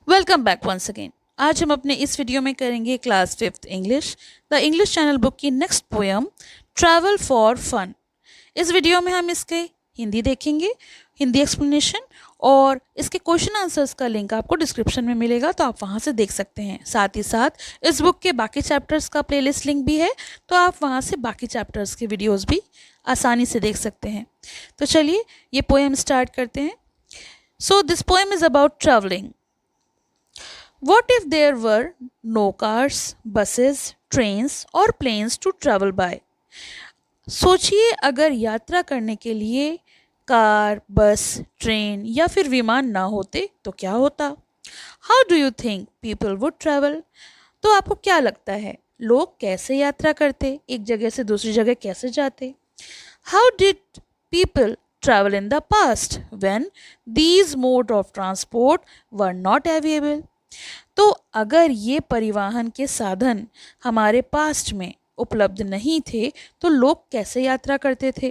Welcome back once again. आज हम अपने इस वीडियो में करेंगे class 5th English the English channel book की next poem travel for fun. इस वीडियो में हम इसके हिंदी देखेंगे, हिंदी एक्सप्लेनेशन, और इसके क्वेश्चन आंसर्स का लिंक आपको डिस्क्रिप्शन में मिलेगा, तो आप वहाँ से देख सकते हैं। साथ ही साथ इस बुक के बाकी चैप्टर्स का प्लेलिस्ट लिंक भी है, तो आप वहाँ से बाकी चैप्टर्स के वीडियोज़ भी आसानी से देख सकते हैं। तो चलिए ये पोएम स्टार्ट करते हैं। So this poem is about travelling. What if there were no cars, buses, trains और planes to travel by? सोचिए अगर यात्रा करने के लिए कार, बस, ट्रेन या फिर विमान ना होते तो क्या होता? How do you think people would travel? तो आपको क्या लगता है लोग कैसे यात्रा करते, एक जगह से दूसरी जगह कैसे जाते? How did people travel in the past when these mode of transport were not available? तो अगर ये परिवहन के साधन हमारे पास्ट में उपलब्ध नहीं थे तो लोग कैसे यात्रा करते थे?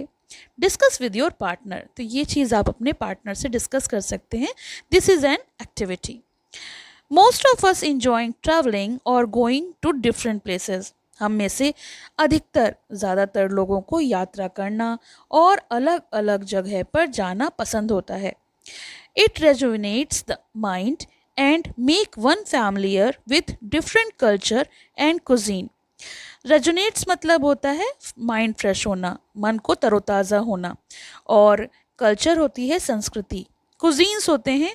Discuss with your partner. तो ये चीज़ आप अपने पार्टनर से डिस्कस कर सकते हैं। This is an activity. Most of us enjoying travelling और गोइंग टू डिफरेंट प्लेसेस। हम में से अधिकतर, ज़्यादातर लोगों को यात्रा करना और अलग अलग जगह पर जाना पसंद होता है। It resonates the mind and make one familiar with different culture and cuisine. Resonates मतलब होता है माइंड फ्रेश होना, मन को तरोताज़ा होना, और कल्चर होती है संस्कृति, कुजीन्स होते हैं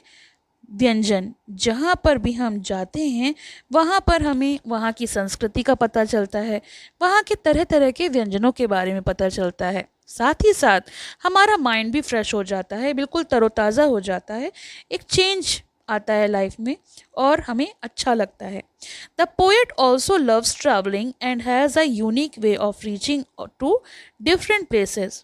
व्यंजन। जहाँ पर भी हम जाते हैं वहाँ पर हमें वहाँ की संस्कृति का पता चलता है, वहाँ के तरह तरह के व्यंजनों के बारे में पता चलता है। साथ ही साथ हमारा माइंड भी फ्रेश हो जाता है, बिल्कुल तरोताज़ा हो जाता है, एक चेंज आता है लाइफ में और हमें अच्छा लगता है। The poet also loves travelling and has a unique way of reaching to different places.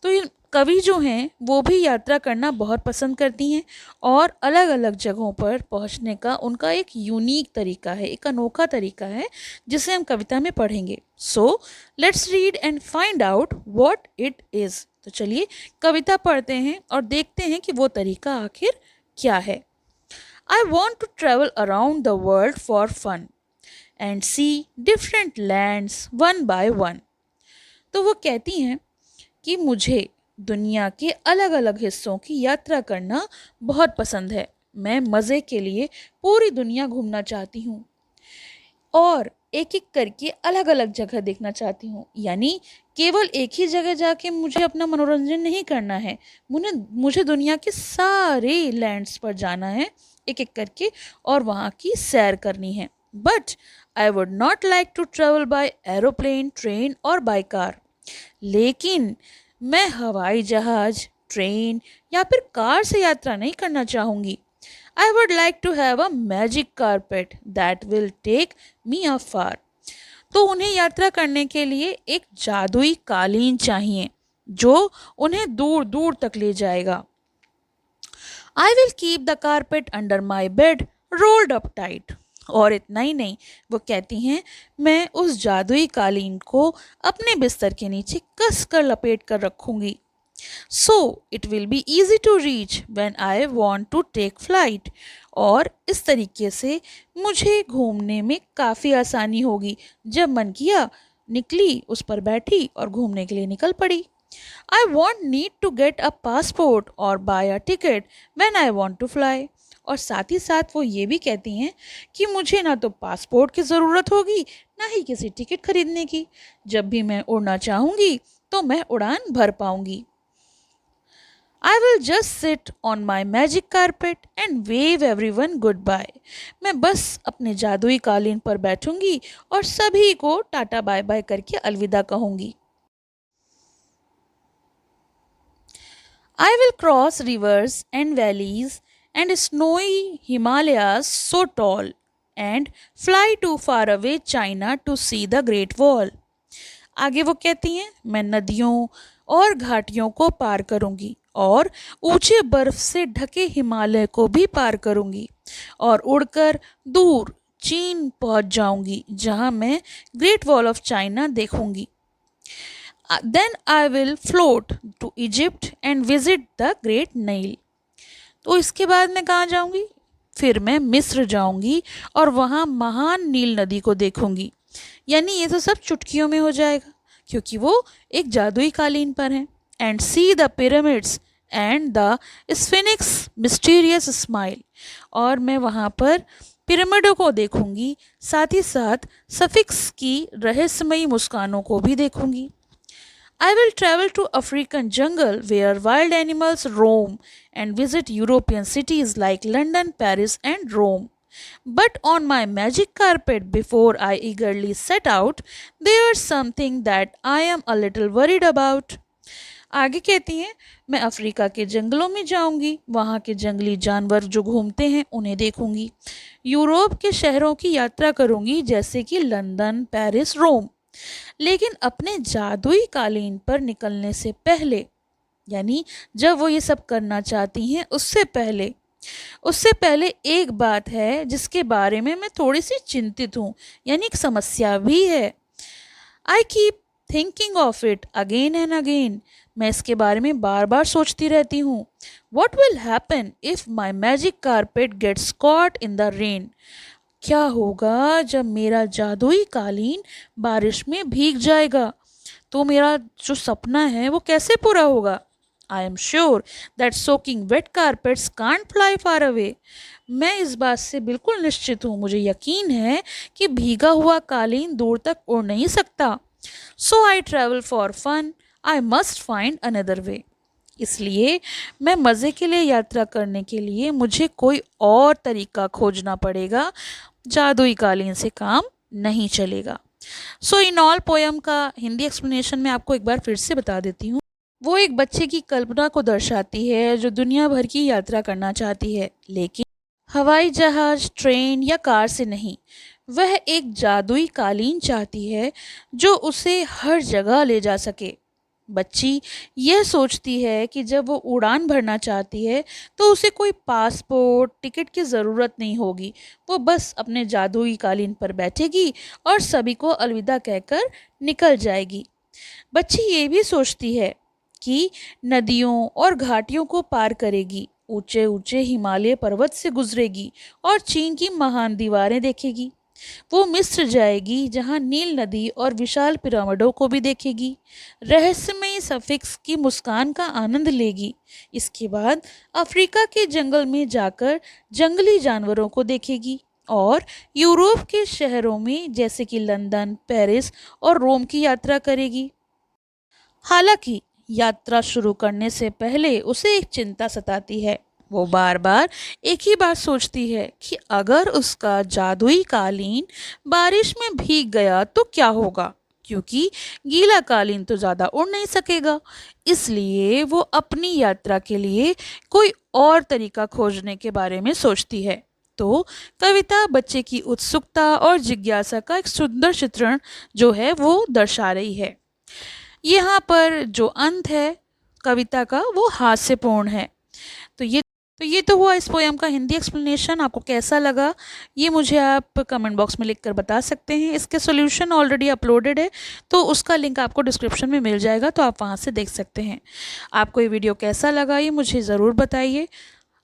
तो ये कवि जो हैं वो भी यात्रा करना बहुत पसंद करती हैं और अलग अलग जगहों पर पहुंचने का उनका एक यूनिक तरीका है, एक अनोखा तरीका है, जिसे हम कविता में पढ़ेंगे। So let's read and find out what it is. तो चलिए कविता पढ़ते हैं और देखते हैं कि वो तरीका आखिर क्या है। I want to travel around the world for fun and see different lands one by one. तो वो कहती हैं कि मुझे दुनिया के अलग अलग हिस्सों की यात्रा करना बहुत पसंद है। मैं मज़े के लिए पूरी दुनिया घूमना चाहती हूँ और एक एक करके अलग अलग जगह देखना चाहती हूँ। यानी केवल एक ही जगह जाके मुझे अपना मनोरंजन नहीं करना है, मुझे दुनिया के सारे लैंड्स पर जाना है एक एक करके और वहाँ की सैर करनी है। But I would not like to travel by aeroplane, train और बाय कार। लेकिन मैं हवाई जहाज, ट्रेन या फिर कार से यात्रा नहीं करना चाहूँगी। I would like to have a magic carpet that will take me afar. तो उन्हें यात्रा करने के लिए एक जादुई कालीन चाहिए जो उन्हें दूर दूर तक ले जाएगा। I will keep the carpet under my bed rolled up tight. और इतना ही नहीं, वो कहती हैं मैं उस जादुई कालीन को अपने बिस्तर के नीचे कस कर लपेट कर रखूंगी। So it will be easy to reach when I want to take flight. और इस तरीके से मुझे घूमने में काफ़ी आसानी होगी। जब मन किया निकली, उस पर बैठी और घूमने के लिए निकल पड़ी। I won't need to get a passport or buy a ticket when I want to fly. और साथ ही साथ वो ये भी कहती हैं कि मुझे ना तो पासपोर्ट की ज़रूरत होगी ना ही किसी टिकट खरीदने की। जब भी मैं उड़ना चाहूँगी तो मैं उड़ान भर पाऊँगी। I will just sit on my magic carpet and wave everyone goodbye. मैं बस अपने जादुई कालीन पर बैठूंगी और सभी को टाटा बाय बाय करके अलविदा कहूंगी। I will cross rivers and valleys and snowy Himalayas so tall and fly to far away China to see the Great Wall. आगे वो कहती हैं मैं नदियों और घाटियों को पार करूंगी और ऊंचे बर्फ से ढके हिमालय को भी पार करूंगी और उड़कर दूर चीन पहुंच जाऊंगी जहां मैं ग्रेट वॉल ऑफ चाइना देखूंगी। Then I will float to Egypt and visit the great Nile. तो इसके बाद मैं कहाँ जाऊंगी? फिर मैं मिस्र जाऊंगी और वहाँ महान नील नदी को देखूंगी। यानी ये तो सब चुटकियों में हो जाएगा क्योंकि वो एक जादुई कालीन पर है। And see the pyramids and the Sphinx mysterious smile, और मैं वहाँ पर पिरामिडों को देखूंगी, साथ ही साथ सफिक्स की रहस्यमयी मुस्कानों को भी देखूंगी। I will travel to African jungle where wild animals roam and visit European cities like London, Paris and Rome. But on my magic carpet before I eagerly set out, there's something that I am a little worried about. आगे कहती हैं, मैं Africa के जंगलों में जाऊंगी, वहाँ के जंगली जानवर जो घूमते हैं उन्हें देखूंगी, यूरोप के शहरों की यात्रा करूंगी जैसे कि लंदन, पेरिस, रोम। लेकिन अपने जादुई कालीन पर निकलने से पहले, यानी जब वो ये सब करना चाहती हैं उससे पहले एक बात है जिसके बारे में मैं थोड़ी सी चिंतित हूँ, यानी एक समस्या भी है। I keep thinking of it again and again, मैं इसके बारे में बार बार सोचती रहती हूँ। What will happen if my magic carpet gets caught in the rain, क्या होगा जब मेरा जादुई कालीन बारिश में भीग जाएगा, तो मेरा जो सपना है वो कैसे पूरा होगा। I am sure that soaking wet carpets can't fly far away, मैं इस बात से बिल्कुल निश्चित हूँ, मुझे यकीन है कि भीगा हुआ कालीन दूर तक उड़ नहीं सकता। So I travel for fun, I must find another way, इसलिए मैं मज़े के लिए यात्रा करने के लिए मुझे कोई और तरीका खोजना पड़ेगा, जादुई कालीन से काम नहीं चलेगा। सो इन ऑल पोयम का हिंदी एक्सप्लेनेशन मैं आपको एक बार फिर से बता देती हूँ। वो एक बच्चे की कल्पना को दर्शाती है जो दुनिया भर की यात्रा करना चाहती है, लेकिन हवाई जहाज, ट्रेन या कार से नहीं। वह एक जादुई कालीन चाहती है जो उसे हर जगह ले जा सके। बच्ची यह सोचती है कि जब वो उड़ान भरना चाहती है तो उसे कोई पासपोर्ट, टिकट की ज़रूरत नहीं होगी, वो बस अपने जादुई कालीन पर बैठेगी और सभी को अलविदा कहकर निकल जाएगी। बच्ची ये भी सोचती है कि नदियों और घाटियों को पार करेगी, ऊंचे ऊंचे हिमालय पर्वत से गुजरेगी और चीन की महान दीवारें देखेगी। वो मिस्र जाएगी जहाँ नील नदी और विशाल पिरामिडों को भी देखेगी, रहस्यमयी सफिक्स की मुस्कान का आनंद लेगी। इसके बाद अफ्रीका के जंगल में जाकर जंगली जानवरों को देखेगी और यूरोप के शहरों में जैसे कि लंदन, पेरिस और रोम की यात्रा करेगी। हालांकि यात्रा शुरू करने से पहले उसे एक चिंता सताती है। वो बार बार एक ही बात सोचती है कि अगर उसका जादुई कालीन बारिश में भीग गया तो क्या होगा, क्योंकि गीला कालीन तो ज़्यादा उड़ नहीं सकेगा। इसलिए वो अपनी यात्रा के लिए कोई और तरीका खोजने के बारे में सोचती है। तो कविता बच्चे की उत्सुकता और जिज्ञासा का एक सुंदर चित्रण जो है वो दर्शा रही है। यहाँ पर जो अंत है कविता का वो हास्यपूर्ण है। तो ये तो हुआ इस पोयम का हिंदी एक्सप्लेनेशन। आपको कैसा लगा ये मुझे आप कमेंट बॉक्स में लिखकर बता सकते हैं। इसके सॉल्यूशन ऑलरेडी अपलोडेड है तो उसका लिंक आपको डिस्क्रिप्शन में मिल जाएगा, तो आप वहाँ से देख सकते हैं। आपको ये वीडियो कैसा लगा ये मुझे ज़रूर बताइए।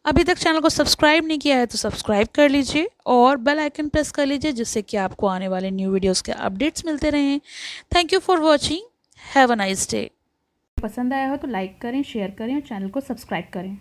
अभी तक चैनल को सब्सक्राइब नहीं किया है तो सब्सक्राइब कर लीजिए और बेल आइकन प्रेस कर लीजिए जिससे कि आपको आने वाले न्यू वीडियोज़ के अपडेट्स मिलते रहें। Thank you for watching, have a nice day. पसंद आया हो तो लाइक करें, शेयर करें और चैनल को सब्सक्राइब करें।